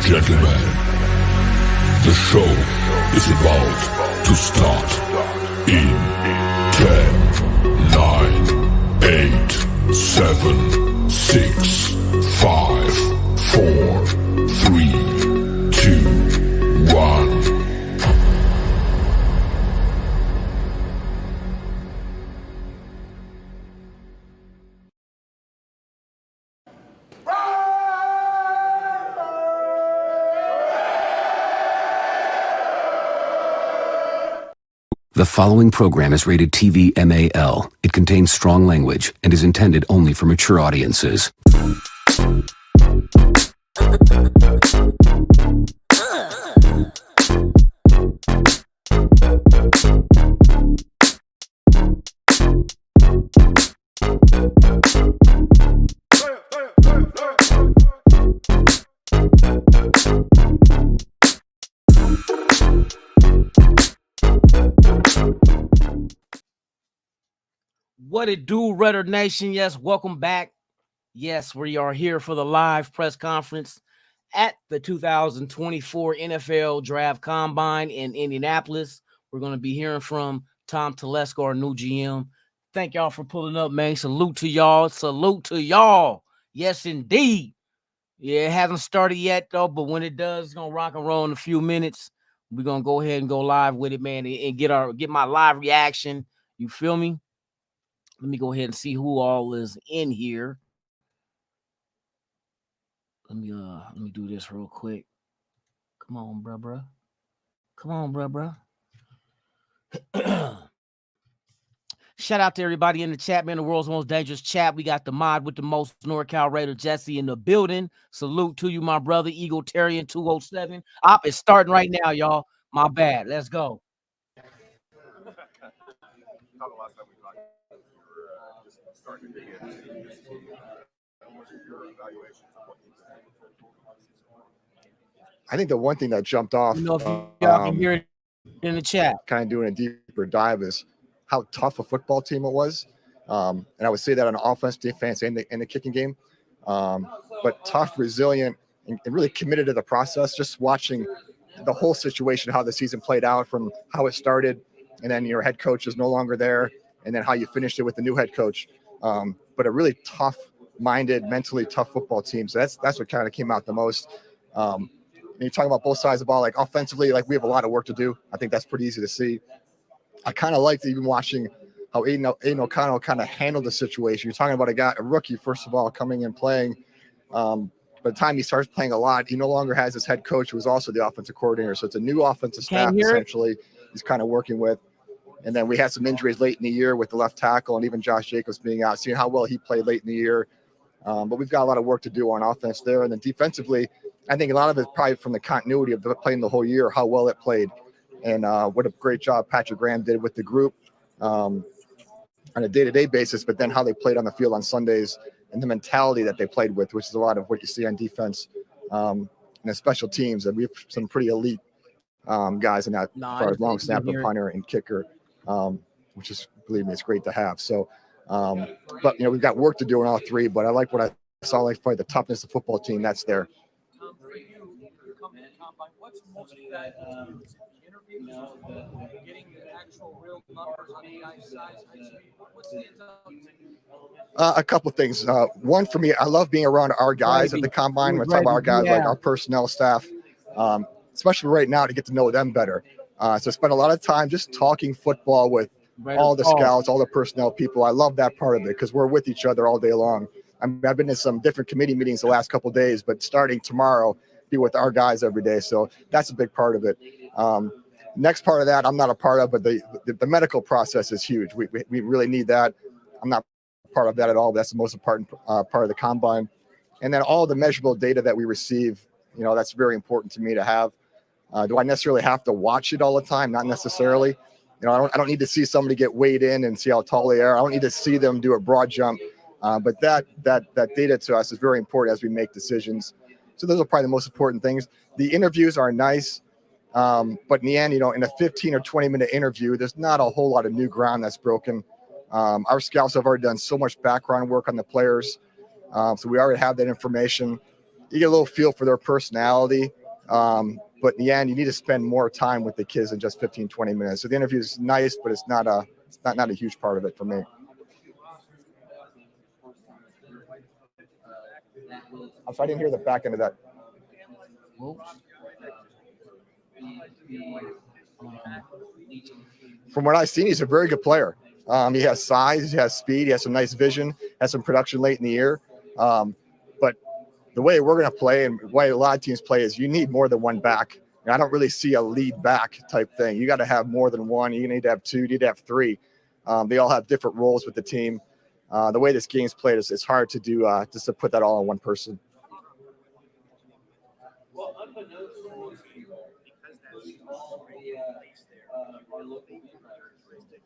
gentlemen, the show is about to start in 10, 9, 8, 7, 6, 5, 4, 3, 2, 1. The following program is rated TV MAL. It contains strong language and is intended only for mature audiences. What it do, Rudder Nation? Yes, welcome back. Yes, we are here for the live press conference at the 2024 NFL Draft Combine in Indianapolis. We're going to be hearing from Tom Telesco, our new GM. Thank y'all for pulling up, man. Salute to y'all. Salute to y'all. Yes, indeed. Yeah, it hasn't started yet, though, but when it does, it's going to rock and roll in a few minutes. We're going to go ahead and go live with it, man, and get my live reaction. You feel me? Let me go ahead and see who all is in here. Let me do this real quick. Come on, bruh. Come on, bruh. Shout out to everybody in the chat, man. The world's most dangerous chat. We got the mod with the most, NorCal Raider Jesse in the building. Salute to you, my brother, Eagle Terrian 207. It's starting right now, y'all. My bad. Let's go. I think the one thing that jumped off, if y'all can hear it in the chat, kind of doing a deeper dive, is how tough a football team it was. And I would say that on offense, defense, and the kicking game. But tough, resilient, and really committed to the process. Just watching the whole situation, how the season played out, from how it started, and then your head coach is no longer there, and then how you finished it with the new head coach. But a really tough-minded, mentally tough football team. So that's what kind of came out the most. And you're talking about both sides of the ball, like offensively, like we have a lot of work to do. I think that's pretty easy to see. I kind of liked even watching how Aiden O'Connell kind of handled the situation. You're talking about a rookie, first of all, coming in playing. By the time he starts playing a lot, he no longer has his head coach, who was also the offensive coordinator. So it's a new offensive staff, essentially, he's kind of working with. And then we had some injuries late in the year with the left tackle and even Josh Jacobs being out, seeing how well he played late in the year. But we've got a lot of work to do on offense there. And then defensively, I think a lot of it probably from the continuity of playing the whole year, how well it played. And what a great job Patrick Graham did with the group on a day-to-day basis, but then how they played on the field on Sundays and the mentality that they played with, which is a lot of what you see on defense and the special teams. And we have some pretty elite guys in that, as far as long snapper, punter, and kicker, which is, believe me, it's great to have. So, but, we've got work to do on all three, but I like what I saw, like probably the toughness of the football team that's there. For you, coming to combine, what's most of that interview, getting the actual real numbers on the guy's size, height, speed? What stands out? A couple of things. One, for me, I love being around our guys at the combine. When I talk about our guys, like our personnel staff, especially right now, to get to know them better. So I spend a lot of time just talking football with all the scouts, all the personnel people. I love that part of it because we're with each other all day long. I've been in some different committee meetings the last couple of days, but starting tomorrow, be with our guys every day. So that's a big part of it. Next part of that, I'm not a part of, but the medical process is huge. We really need that. I'm not part of that at all. But that's the most important part of the combine. And then all the measurable data that we receive, that's very important to me to have. Do I necessarily have to watch it all the time? Not necessarily. I don't need to see somebody get weighed in and see how tall they are. I don't need to see them do a broad jump. But that data to us is very important as we make decisions. So those are probably the most important things. The interviews are nice, but in the end, in a 15 or 20-minute interview, there's not a whole lot of new ground that's broken. Our scouts have already done so much background work on the players, so we already have that information. you get a little feel for their personality. But in the end, you need to spend more time with the kids than just 15, 20 minutes. So the interview is nice, but it's not a huge part of it for me. I'm sorry, I didn't hear the back end of that. From what I've seen, he's a very good player. He has size, he has speed, he has some nice vision, has some production late in the year. But the way we're going to play and the way a lot of teams play is you need more than one back. And I don't really see a lead back type thing. You got to have more than one. You need to have two. You need to have three. They all have different roles with the team. The way this game's played, it's hard to do just to put that all on one person. Well, unbeknownst to most people, because that's already our local characteristic.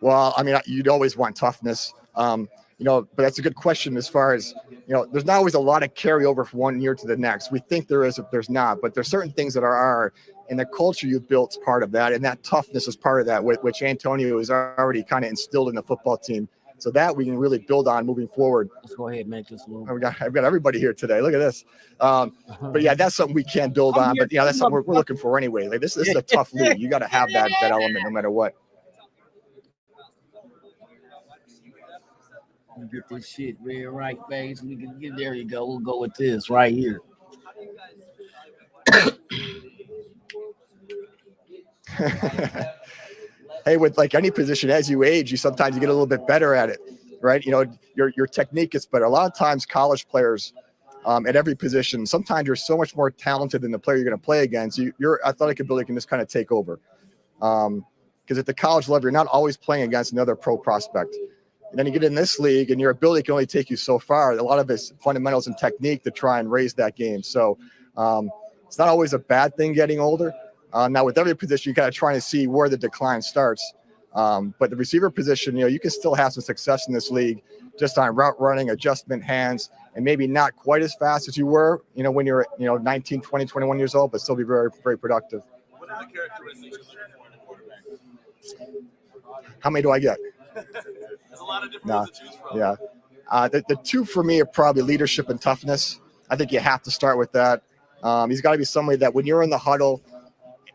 Well, I mean, you'd always want toughness, but that's a good question as far as, there's not always a lot of carryover from one year to the next. We think there is, if there's not, but there's certain things that are, and the culture you built is part of that, and that toughness is part of that, which Antonio has already kind of instilled in the football team. So that we can really build on moving forward. Let's go ahead and make this move. I've got everybody here today. Look at this. But yeah, that's something we can build on. But that's something we're looking for anyway. Like this is a tough league. You got to have that element no matter what. Get this shit red right face. We can get there. You go. We'll go with this right here. Hey, with like any position, as you age, you sometimes you get a little bit better at it, right? Your technique is better. A lot of times, college players at every position, sometimes you're so much more talented than the player you're going to play against. Your athletic ability can just kind of take over. Because at the college level, you're not always playing against another pro prospect. And then you get in this league, and your ability can only take you so far. A lot of it's fundamentals and technique to try and raise that game. So it's not always a bad thing getting older. Now, with every position, you got to try to see where the decline starts. But the receiver position, you can still have some success in this league just on route running, adjustment, hands, and maybe not quite as fast as you were, when you're 19, 20, 21 years old, but still be very, very productive. What are the characteristics you're looking for in a quarterback? How many do I get? There's a lot of different ones to choose from. Yeah. The two for me are probably leadership and toughness. I think you have to start with that. He's got to be somebody that when you're in the huddle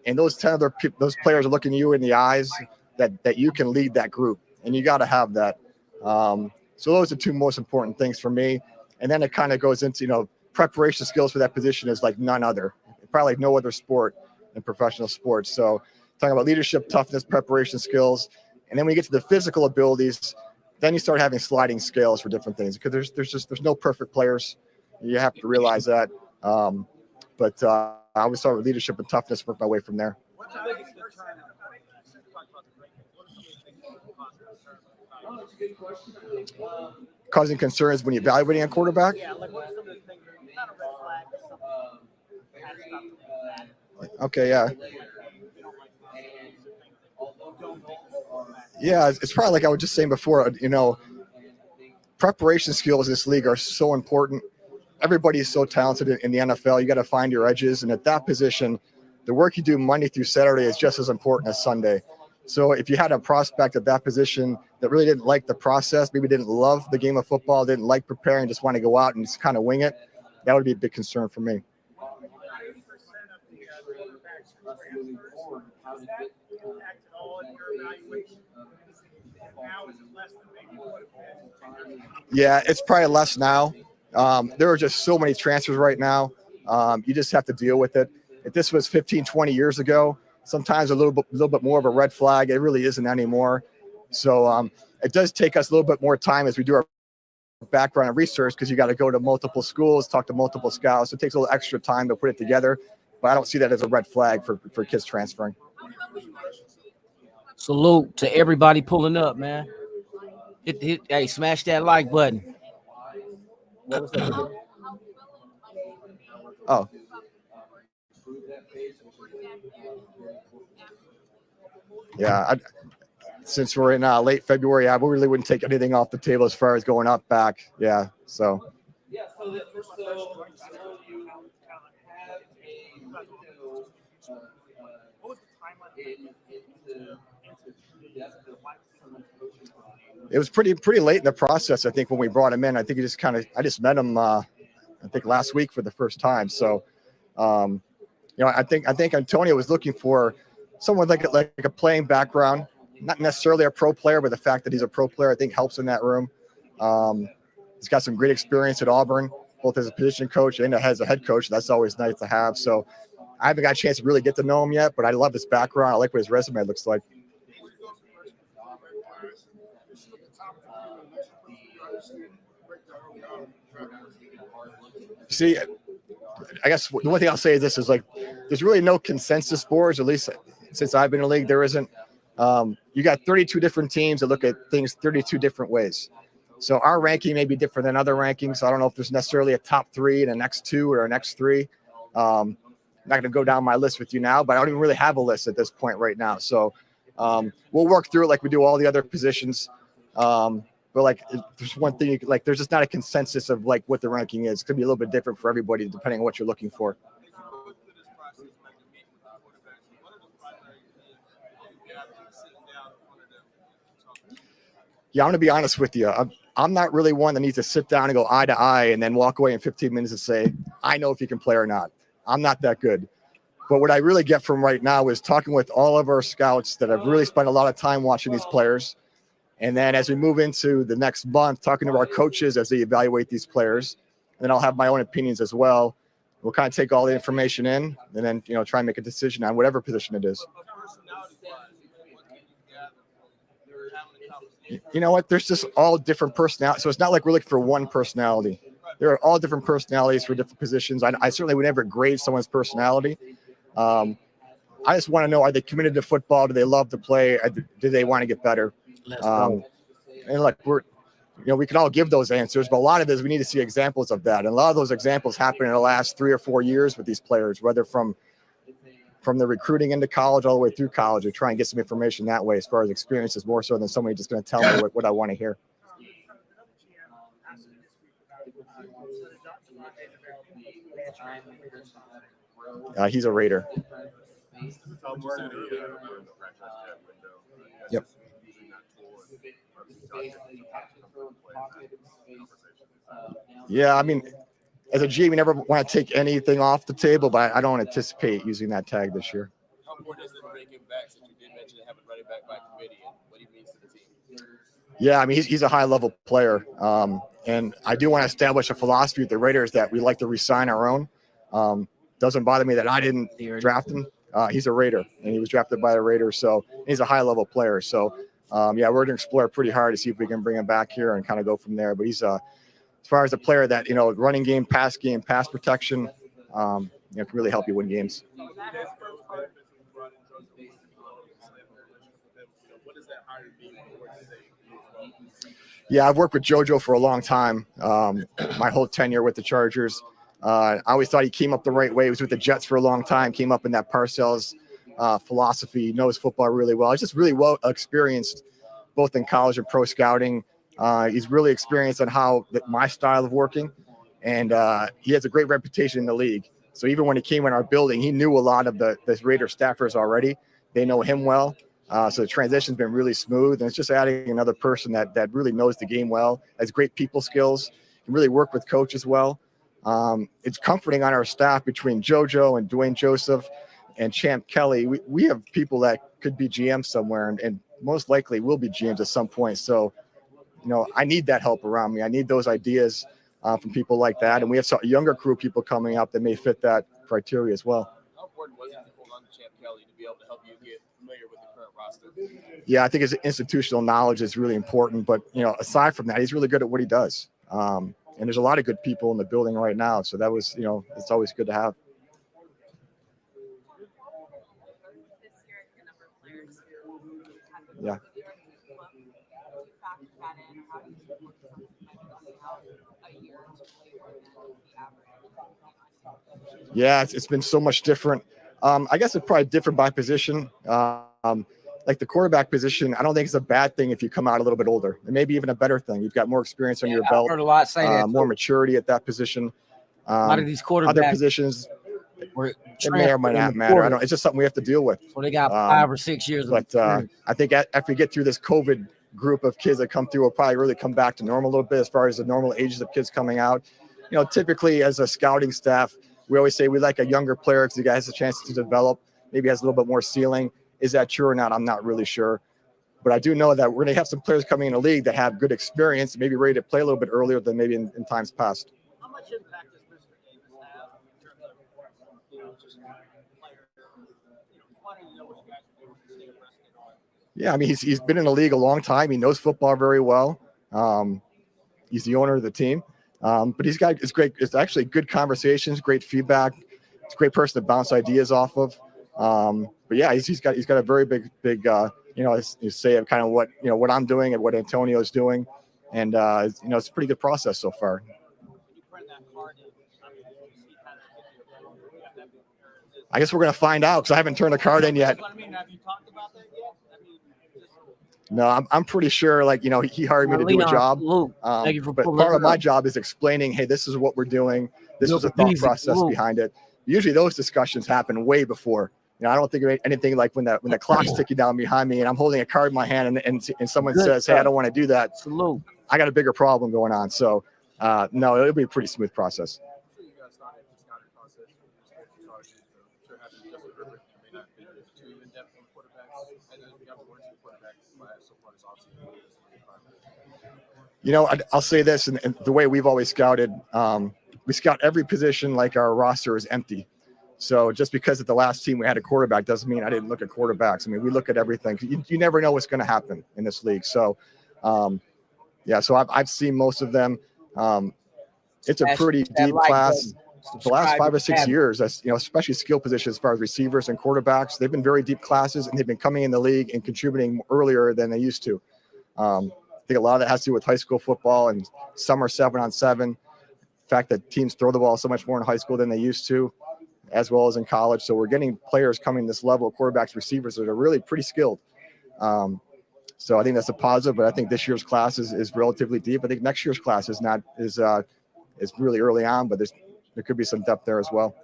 and those 10 other those players are looking you in the eyes, that you can lead that group, and you got to have that. So those are two most important things for me. And then it kind of goes into, preparation skills for that position is like none other, probably like no other sport in professional sports. So talking about leadership, toughness, preparation skills. And then when you get to the physical abilities, then you start having sliding scales for different things, because there's no perfect players. You have to realize that. But I always start with leadership and toughness, work my way from there. What's the biggest determinant? Causing concerns when you're evaluating a quarterback? Yeah, like what are some of the things, not a red flag, but something. Okay, yeah. Yeah, it's probably like I was just saying before, preparation skills in this league are so important. Everybody is so talented in the NFL. You got to find your edges. And at that position, the work you do Monday through Saturday is just as important as Sunday. So if you had a prospect at that position that really didn't like the process, maybe didn't love the game of football, didn't like preparing, just want to go out and just kind of wing it, that would be a big concern for me. Yeah, it's probably less now. There are just so many transfers right now. You just have to deal with it. If this was 15, 20 years ago, sometimes a little bit more of a red flag. It really isn't anymore. So it does take us a little bit more time as we do our background and research, because you got to go to multiple schools, talk to multiple scouts. It takes a little extra time to put it together. But I don't see that as a red flag for kids transferring. Salute to everybody pulling up, man. Hey, smash that like button. What was that? Oh. Yeah, since we're in late February, I really wouldn't take anything off the table as far as going up, back. Yeah, so. Yeah, so you have a what was the timeline It was pretty late in the process. I think when we brought him in, I think I just met him. I think last week for the first time. So, I think Antonio was looking for someone like a playing background, not necessarily a pro player, but the fact that he's a pro player, I think, helps in that room. He's got some great experience at Auburn, both as a position coach and as a head coach. That's always nice to have. So, I haven't got a chance to really get to know him yet, but I love his background. I like what his resume looks like. See, I guess the one thing I'll say is this is like, there's really no consensus boards, at least since I've been in the league, there isn't. You got 32 different teams that look at things 32 different ways. So our ranking may be different than other rankings. I don't know if there's necessarily a top 3 and a next 2 or a next 3. I'm not going to go down my list with you now, but I don't even really have a list at this point right now. So we'll work through it like we do all the other positions. But like, there's one thing, like, there's just not a consensus of like what the ranking is. It could be a little bit different for everybody depending on what you're looking for. Yeah, I'm going to be honest with you. I'm not really one that needs to sit down and go eye to eye and then walk away in 15 minutes and say, I know if you can play or not. I'm not that good. But what I really get from right now is talking with all of our scouts that have really spent a lot of time watching these players. And then as we move into the next month, talking to our coaches as they evaluate these players, and then I'll have my own opinions as well. We'll kind of take all the information in and then, try and make a decision on whatever position it is. You know what? There's just all different personalities. So it's not like we're looking for one personality. There are all different personalities for different positions. I certainly would never grade someone's personality. I just want to know, are they committed to football? Do they love to play? Do they want to get better? And look, we can all give those answers, but a lot of this, we need to see examples of that. And a lot of those examples happen in the last 3 or 4 years with these players, whether from the recruiting into college all the way through college, or try and get some information that way as far as experiences, more so than somebody just going to tell me what I want to hear. He's a Raider. Yep. Yeah, I mean, as a GM, you never want to take anything off the table, but I don't anticipate using that tag this year. How important is it to bring him back, since you did mention having running back by committee and what he means to the team? Yeah, I mean, he's a high-level player, and I do want to establish a philosophy with the Raiders that we like to re-sign our own. Doesn't bother me that I didn't draft him. He's a Raider, and he was drafted by the Raiders, so he's a high-level player. So, we're going to explore pretty hard to see if we can bring him back here and kind of go from there. But he's as far as a player that, running game, pass protection, can really help you win games. Yeah, I've worked with JoJo for a long time, my whole tenure with the Chargers. I always thought he came up the right way. He was with the Jets for a long time, came up in that Parcells philosophy, knows football really well. He's just really well experienced, both in college and pro scouting. He's really experienced on how my style of working, and he has a great reputation in the league. So even when he came in our building, he knew a lot of the Raider staffers already. They know him well. So the transition's been really smooth, and it's just adding another person that really knows the game well, has great people skills, can really work with coaches well. It's comforting on our staff between JoJo and Dwayne Joseph and Champ Kelly. We have people that could be GMs somewhere, and most likely will be GMs at some point. So, I need that help around me. I need those ideas from people like that. And we have some younger crew people coming up that may fit that criteria as well. How important was it to hold on to Champ Kelly to be able to help you get familiar with the current roster? Yeah, I think his institutional knowledge is really important. But, aside from that, he's really good at what he does. And there's a lot of good people in the building right now. So that was, it's always good to have. Yeah. Yeah, it's been so much different. I guess it's probably different by position. Like the quarterback position, I don't think it's a bad thing if you come out a little bit older. It may be even a better thing. You've got more experience on your belt. I've heard a lot say that. More maturity at that position. A lot of these quarterbacks. Other positions, It may or may not matter. I don't. It's just something we have to deal with. So they got 5 or 6 years. But I think after we get through this COVID group of kids that come through, we'll probably really come back to normal a little bit as far as the normal ages of kids coming out. You know, typically as a scouting staff, we always say we like a younger player because the guy has a chance to develop, maybe has a little bit more ceiling. Is that true or not? I'm not really sure. But I do know that we're going to have some players coming in the league that have good experience, maybe ready to play a little bit earlier than maybe in times past. How much impact does Mr. Davis have in terms of, just player, wanting to know what you guys are doing and stay abreast of it? Yeah, I mean, he's been in the league a long time. He knows football very well. He's the owner of the team. But it's actually good conversations, great feedback. It's a great person to bounce ideas off of. But yeah, he's got a very big say of kind of what I'm doing and what Antonio's doing. And it's a pretty good process so far. I guess we're going to find out because I haven't turned a card in yet. Have you talked about that yet? No, I'm pretty sure, he hired me to do a job. But part of my job is explaining, hey, this is what we're doing. This is the thought process behind it. Usually those discussions happen way before. I don't think of anything like when the clock's ticking down behind me and I'm holding a card in my hand and someone says, hey, I don't want to do that. I got a bigger problem going on. So, no, it'll be a pretty smooth process. I'll say this, and the way we've always scouted, we scout every position like our roster is empty. So just because at the last team we had a quarterback doesn't mean I didn't look at quarterbacks. I mean, we look at everything. You never know what's going to happen in this league. So, so I've seen most of them. It's a pretty deep class. The last 5 or 6 years, especially skill positions as far as receivers and quarterbacks, they've been very deep classes, and they've been coming in the league and contributing earlier than they used to. I think a lot of that has to do with high school football and some are 7-on-7. The fact that teams throw the ball so much more in high school than they used to, as well as in college. So we're getting players coming this level of quarterbacks, receivers that are really pretty skilled. So I think that's a positive, but I think this year's class is relatively deep. I think next year's class is really early on, but there could be some depth there as well.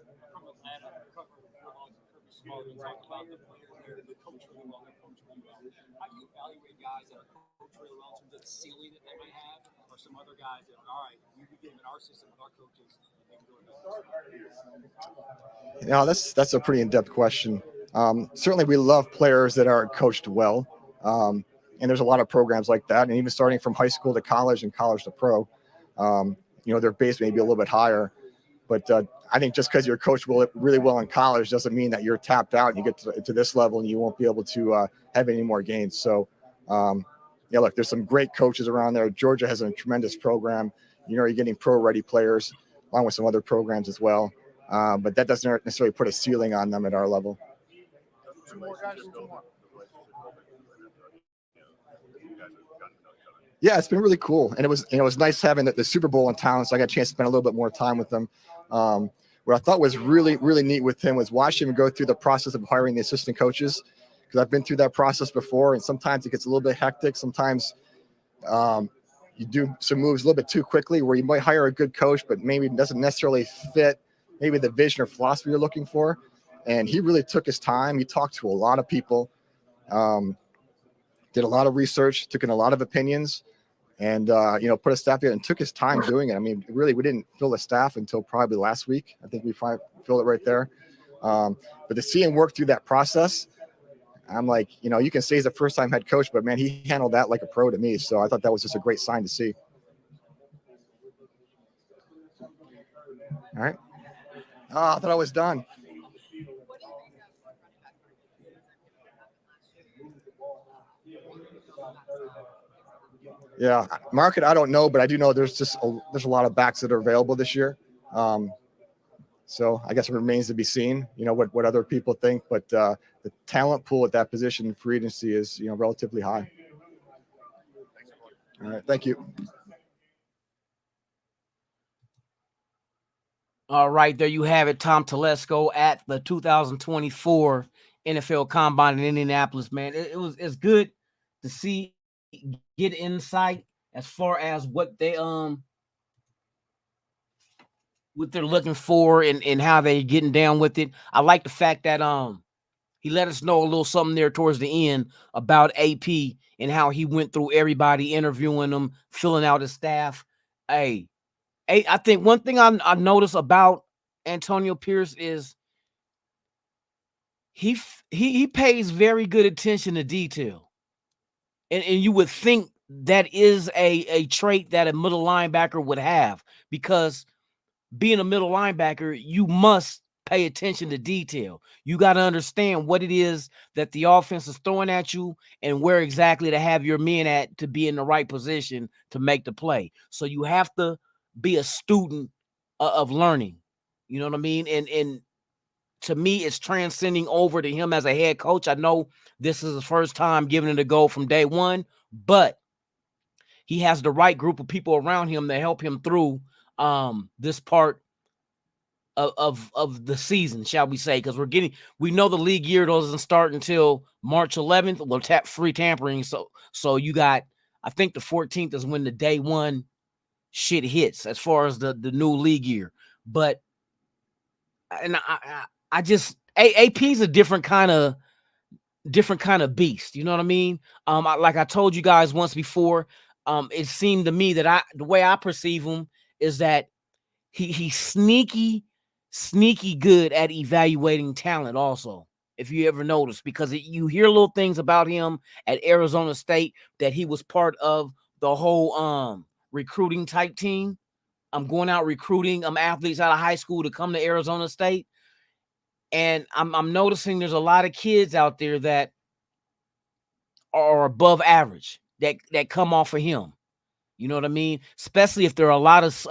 Ceiling that they might have, or some other guys that are all right. We get them in our system with our coaches. That's a pretty in-depth question. Certainly, we love players that are coached well, and there's a lot of programs like that. And even starting from high school to college and college to pro, their base may be a little bit higher. But I think just because you're coached really well in college doesn't mean that you're tapped out and you get to this level and you won't be able to have any more gains. So. Look, there's some great coaches around there. Georgia has a tremendous program. You're getting pro-ready players along with some other programs as well. But that doesn't necessarily put a ceiling on them at our level. Yeah, it's been really cool. And it was nice having the Super Bowl in town, so I got a chance to spend a little bit more time with them. What I thought was really, really neat with him was watching him go through the process of hiring the assistant coaches. Because I've been through that process before, and sometimes it gets a little bit hectic. Sometimes you do some moves a little bit too quickly where you might hire a good coach, but maybe it doesn't necessarily fit maybe the vision or philosophy you're looking for. And he really took his time. He talked to a lot of people, did a lot of research, took in a lot of opinions, and, put a staff together and took his time doing it. I mean, really, we didn't fill the staff until probably last week. I think we filled it right there. But to see him work through that process, I'm like, you can say he's a first-time head coach, but, man, he handled that like a pro to me. So I thought that was just a great sign to see. All right. Oh, I thought I was done. Yeah, market, I don't know, but I do know there's a lot of backs that are available this year. So I guess it remains to be seen, what other people think. But the talent pool at that position for agency is, relatively high. All right. Thank you. All right. There you have it. Tom Telesco at the 2024 NFL Combine in Indianapolis, man. It's good to get insight as far as what they what they're looking for and how they're getting down with it. I like the fact that he let us know a little something there towards the end about AP and how he went through everybody, interviewing them, filling out his staff. Hey, I think one thing I noticed about Antonio Pierce is he pays very good attention to detail. And you would think that is a trait that a middle linebacker would have, because being a middle linebacker, you must pay attention to detail. You got to understand what it is that the offense is throwing at you and where exactly to have your men at to be in the right position to make the play. So you have to be a student of learning. You know what I mean? And to me, it's transcending over to him as a head coach. I know this is his first time giving it a go from day one, but he has the right group of people around him to help him through this part of the season, shall we say, because we know the league year doesn't start until March 11th. Well, free tampering. So you got, I think the 14th is when the day one shit hits as far as the new league year. But and I just AP's a different kind of beast. You know what I mean? Like I told you guys once before, it seemed to me that the way I perceive him is that he's sneaky good at evaluating talent also, if you ever notice, because you hear little things about him at Arizona State that he was part of the whole recruiting type team. I'm going out recruiting athletes out of high school to come to Arizona State. And I'm noticing there's a lot of kids out there that are above average that come off of him. You know what I mean? Especially if there are a lot of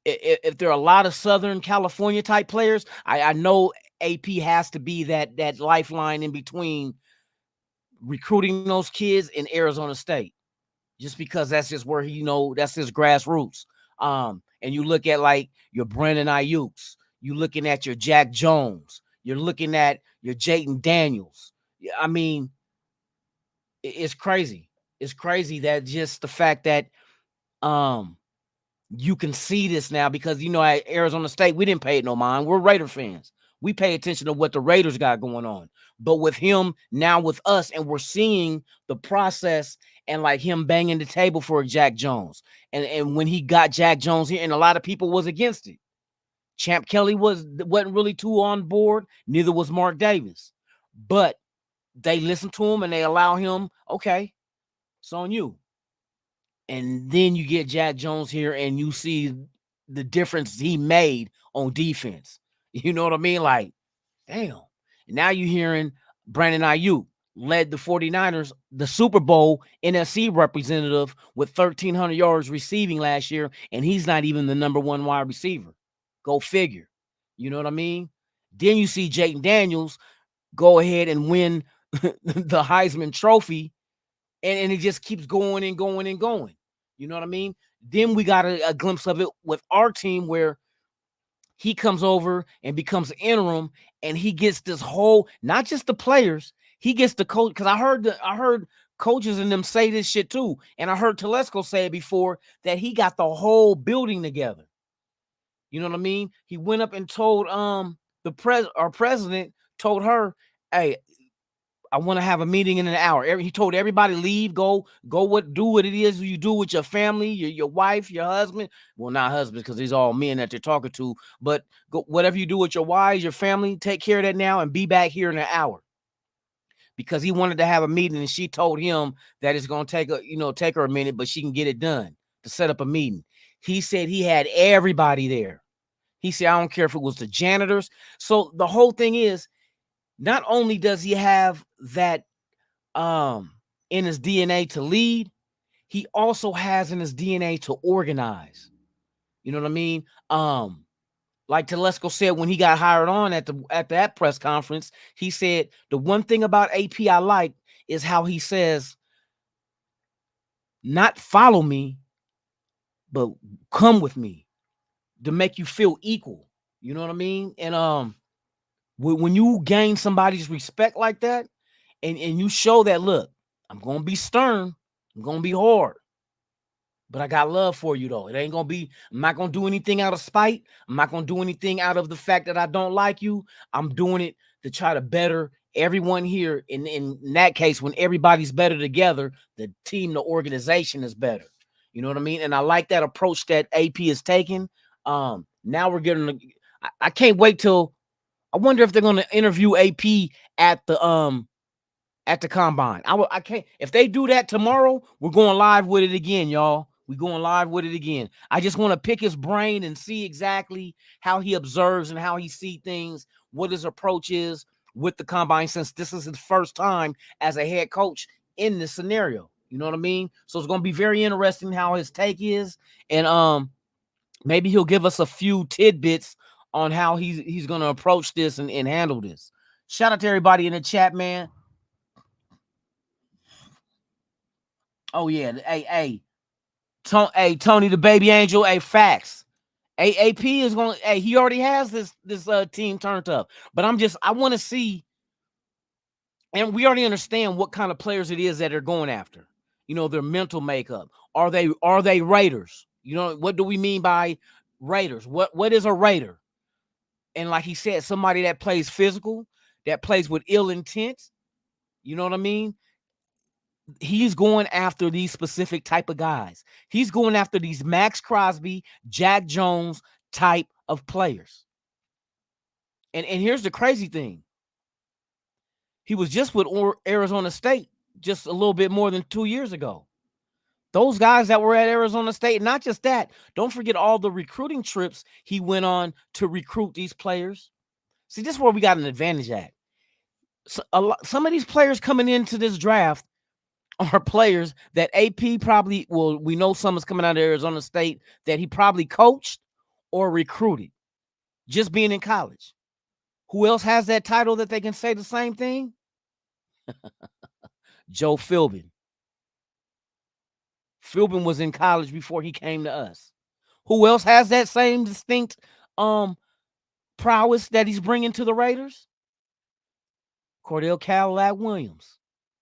if there are a lot of Southern California type players. I know AP has to be that lifeline in between recruiting those kids in Arizona State, just because that's just where that's his grassroots. And you look at like your Brandon Ayuk's, you looking at your Jack Jones, you're looking at your Jayden Daniels. I mean, it's crazy. It's crazy that just the fact that you can see this now, because at Arizona State we didn't pay it no mind. We're Raider fans. We pay attention to what the Raiders got going on. But with him now with us, and we're seeing the process and like him banging the table for Jack Jones. And when he got Jack Jones here, and a lot of people was against it. Champ Kelly wasn't really too on board. Neither was Mark Davis. But they listen to him and they allow him, okay, it's on you. And then you get Jack Jones here and you see the difference he made on defense. You know what I mean? Like, damn. Now you're hearing Brandon Ayuk led the 49ers, the Super Bowl NFC representative, with 1,300 yards receiving last year, and he's not even the number one wide receiver. Go figure. You know what I mean? Then you see Jayden Daniels go ahead and win the Heisman Trophy, and it just keeps going and going and going. You know what I mean? Then we got a glimpse of it with our team where he comes over and becomes interim, and he gets this whole, not just the players, he gets the coach. Because I heard coaches and them say this shit too, and I heard Telesco say it before, that he got the whole building together. You know what I mean? He went up and told our president told her, hey, I want to have a meeting in an hour. He told everybody, leave, do what it is you do with your family, your wife, your husband. Well, not husbands, because these all men that they're talking to, but go, whatever you do with your wives, your family, take care of that now and be back here in an hour. Because he wanted to have a meeting, and she told him that it's going to take her a minute, but she can get it done to set up a meeting. He said he had everybody there. He said, I don't care if it was the janitors. So the whole thing is, not only does he have that in his DNA to lead, he also has in his DNA to organize. You know what I mean? Like Telesco said when he got hired on at that press conference, he said the one thing about AP I like is how he says, not follow me, but come with me, to make you feel equal. You know what I mean? And when you gain somebody's respect like that, and you show that, look, I'm gonna be stern, I'm gonna be hard, But I got love for you though. It ain't gonna be, I'm not gonna do anything out of spite. I'm not gonna do anything out of the fact that I don't like you. I'm doing it to try to better everyone here. In that case, when everybody's better together, the team, the organization is better. You know what I mean? And I like that approach that AP is taking. Now we're getting I can't wait till, I wonder if they're gonna interview AP at the combine. I can't, if they do that tomorrow, we're going live with it again, y'all. We're going live with it again. I just want to pick his brain and see exactly how he observes and how he sees things, what his approach is with the combine, since this is his first time as a head coach in this scenario. You know what I mean? So it's going to be very interesting how his take is. And maybe he'll give us a few tidbits on how he's going to approach this and handle this. Shout out to everybody in the chat, man. Oh yeah, hey, Tony the baby angel, facts. AP is going. He already has this team turned up, but I want to see, and we already understand what kind of players it is that they're going after. You know, their mental makeup. Are they Raiders? You know, what do we mean by Raiders? What is a Raider? And like he said, somebody that plays physical, that plays with ill intent. You know what I mean? He's going after these specific type of guys. He's going after these Max Crosby, Jack Jones type of players. And here's the crazy thing. He was just with Arizona State just a little bit more than 2 years ago. Those guys that were at Arizona State, not just that, don't forget all the recruiting trips he went on to recruit these players. See, this is where we got an advantage at. So some of these players coming into this draft are players that AP probably, well, we know some is coming out of Arizona State that he probably coached or recruited just being in college. Who else has that title that they can say the same thing? Joe Philbin. Philbin was in college before he came to us. Who else has that same distinct prowess that he's bringing to the Raiders? Cordell Cadillac Williams.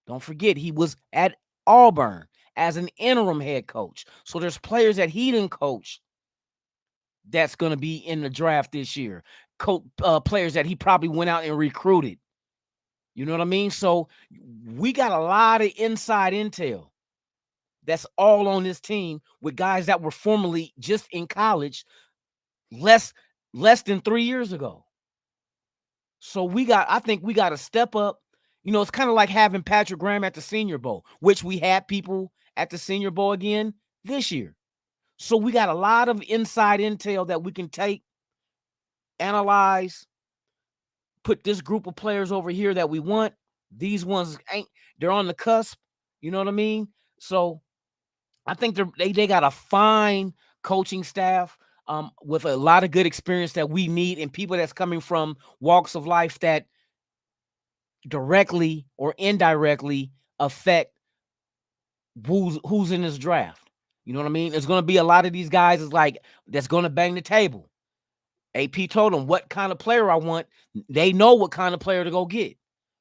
Don't forget, he was at Auburn as an interim head coach. So there's players that he didn't coach that's going to be in the draft this year. Players that he probably went out and recruited. You know what I mean? So we got a lot of inside intel that's all on this team with guys that were formerly just in college less than 3 years ago. So I think we got to step up. You know, it's kind of like having Patrick Graham at the Senior Bowl, which we had people at the Senior Bowl again this year. So we got a lot of inside intel that we can take, analyze, put this group of players over here that we want. These ones they're on the cusp. You know what I mean? So I think they got a fine coaching staff with a lot of good experience that we need, and people that's coming from walks of life that directly or indirectly affect who's in this draft. You know what I mean? There's going to be a lot of these guys that's going to bang the table. AP told them what kind of player I want. They know what kind of player to go get.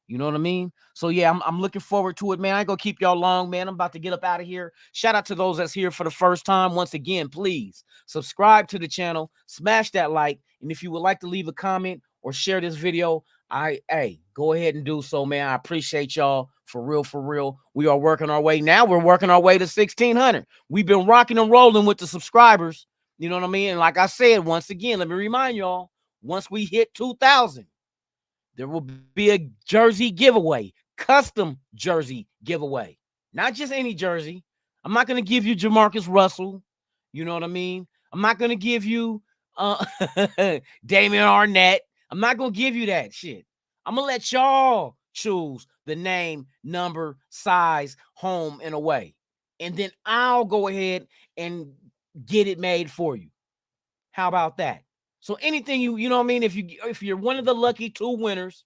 You know what I mean? So yeah, I'm looking forward to it, man. I ain't gonna keep y'all long, man. I'm about to get up out of here. Shout out to those that's here for the first time. Once again, please subscribe to the channel, smash that like, and if you would like to leave a comment or share this video, go ahead and do so, man. I appreciate y'all for real, for real. We are working our way now. We're working our way to 1,600. We've been rocking and rolling with the subscribers. You know what I mean? And like I said, once again, let me remind y'all, once we hit 2,000, there will be a jersey giveaway, custom jersey giveaway. Not just any jersey. I'm not going to give you Jamarcus Russell. You know what I mean? I'm not going to give you Damian Arnett. I'm not going to give you that shit. I'm going to let y'all choose the name, number, size, home, and away. And then I'll go ahead and get it made for you. How about that? So anything you know what I mean? If you're one of the lucky 2 winners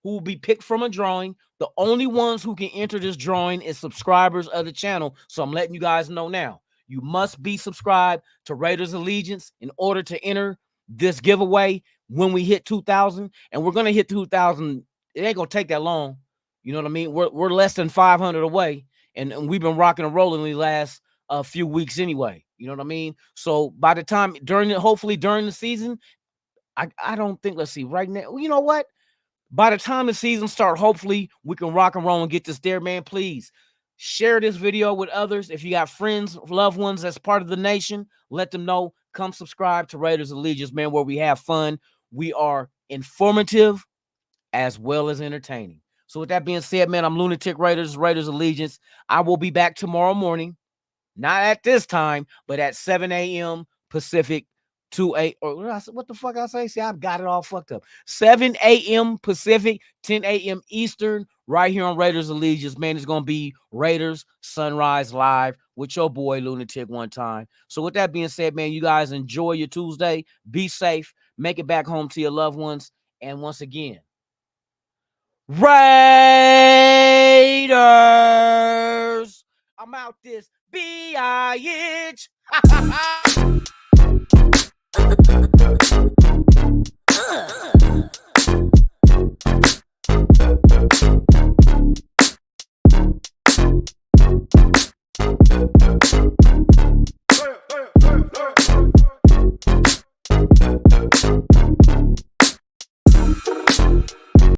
who will be picked from a drawing, the only ones who can enter this drawing is subscribers of the channel. So I'm letting you guys know now. You must be subscribed to Raiders Allegiance in order to enter this giveaway when we hit 2,000. And we're going to hit 2,000. It ain't going to take that long. You know what I mean? We're less than 500 away. And we've been rocking and rolling the last a few weeks anyway. You know what I mean? So by the time hopefully during the season, I don't think, let's see, right now, you know what? By the time the season starts, hopefully we can rock and roll and get this there, man. Please share this video with others. If you got friends, loved ones that's part of the nation, let them know. Come subscribe to Raiders Allegiance, man, where we have fun. We are informative as well as entertaining. So with that being said, man, I'm Lunatic Raiders Allegiance. I will be back tomorrow morning, not at this time, but at 7 a.m. Pacific, 2 or what the fuck I say? See, I've got it all fucked up. 7 a.m. Pacific, 10 a.m. Eastern, right here on Raiders Allegiance. Man, it's going to be Raiders Sunrise Live with your boy Lunatic one time. So with that being said, man, you guys enjoy your Tuesday. Be safe. Make it back home to your loved ones. And once again, Raiders! I'm out this bitch.